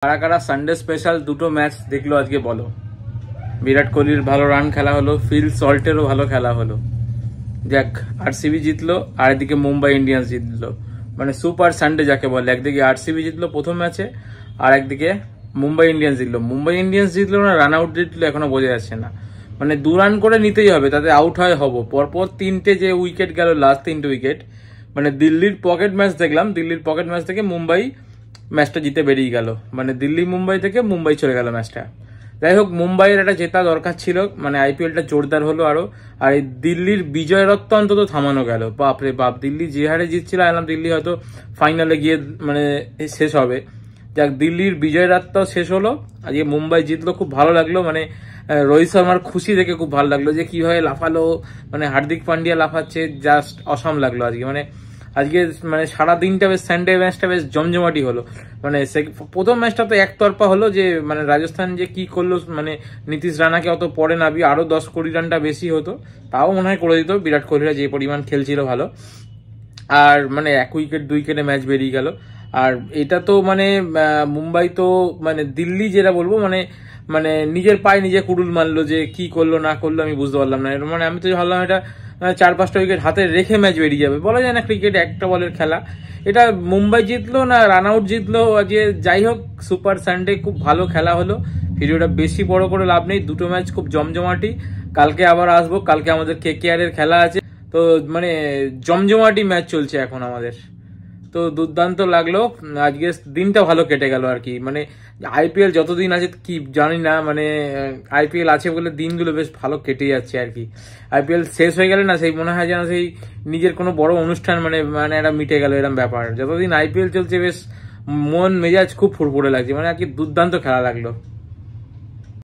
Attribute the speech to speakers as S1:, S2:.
S1: কারা কারা Sunday special দুটো ম্যাচ দেখলো আজকে বলো। বিরাট কোহলির ভালো রান খেলা হলো, ফিল সল্টেরও ভালো খেলা হলো। যাক, আরসিবি জিতলো আর এদিকে মুম্বাই ইন্ডিয়ান্স জিতলো, মানে সুপার সানডে যাকে বলে। একদিকে আরসিবি জিতলো প্রথম ম্যাচে, আর একদিকে মুম্বাই ইন্ডিয়ান্স জিতলো। মুম্বাই ইন্ডিয়ান্স জিতলো না রান আউট জিতলো এখনো বোঝা যাচ্ছে না। মানে 2 রান করে নিতেই হবে, তাতে আউট হয় হবো। পরপর 3টে যে উইকেট গেল, লাস্ট 3টে উইকেট, মানে দিল্লির পকেট ম্যাচ দেখলাম। দিল্লির পকেট ম্যাচ থেকে মুম্বাই ম্যাচটা জিতে বেরিয়ে গেল, মানে দিল্লি মুম্বাই থেকে মুম্বাই চলে গেল ম্যাচটা। যাই হোক, মুম্বাইয়ের একটা জেতা দরকার ছিল, মানে আইপিএলটা জোরদার হলো আরো। আর এই দিল্লির বিজয় রত্ন অন্তত থামানো গেল। বাপরে বাপ, দিল্লি যে হারে জিতছিল, আলাম দিল্লি হয়তো ফাইনালে গিয়ে মানে শেষ হবে। যাক, দিল্লির বিজয় রাতটাও শেষ হলো, আজকে মুম্বাই জিতলো, খুব ভালো লাগলো। মানে রোহিত শর্মার খুশি দেখে খুব ভালো লাগলো, যে কিভাবে লাফালো, মানে হার্দিক পান্ডিয়া লাফাচ্ছে, জাস্ট অসাম লাগলো আজকে। আজকে মানে সারা দিনটা বেশ, সানডে ম্যাচটা বেশ জমজমাটি হলো। মানে প্রথম ম্যাচটা তো একতরফা হলো, যে মানে রাজস্থান যে কি করলো, মানে নীতিশ রানাকে অত পরে নাবি, আরো 10 কোটি রানটা বেশি হতো, তাও মনে হয় করে দিত। বিরাট কোহলিরা যে পরিমাণ খেলছিল ভালো, আর মানে 1 উইকেট 2 উইকেটে ম্যাচ বেরিয়ে গেল। আর এটা তো মানে মুম্বাই তো মানে দিল্লি যেটা বলবো, মানে মানে নিজের পায়ে নিজে কুড়ুল মারলো, যে কি করলো না করলো আমি বুঝতে পারলাম না। মানে আমি তো ভাবলাম এটা 4-5টা উইকেট হাতে রেখে ম্যাচ বেরিয়ে যাবে, বলা যায় না ক্রিকেট একটা বলের খেলা। এটা মুম্বাই জিতলো না রান আউট জিতলো আজকে, যাই হোক সুপার সানডে, খুব ভালো খেলা হলো। ভিডিওটা বেশি বড় করে লাভ নেই, দুটো ম্যাচ খুব জমজমাটি। কালকে আবার আসবো, কালকে আমাদের কেকেআর এর খেলা আছে, তো মানে জমজমাটি ম্যাচ চলছে এখন আমাদের। তো দুর্দান্ত লাগলো, আজকে দিনটা ভালো কেটে গেল আর কি। মানে আইপিএল যতদিন আছে কি জানি না, মানে আইপিএল আছে বলে দিনগুলো বেশ ভালো কেটে যাচ্ছে আর কি। আইপিএল শেষ হয়ে গেলে না, সেই মনে হয় যেন সেই নিজের কোনো বড় অনুষ্ঠান মানে মানে একটা মিটে গেল এরকম ব্যাপার। যতদিন আইপিএল চলছে বেশ মন মেজাজ খুব ফুরফুরে লাগছে, মানে আর কি দুর্দান্ত খেলা লাগলো।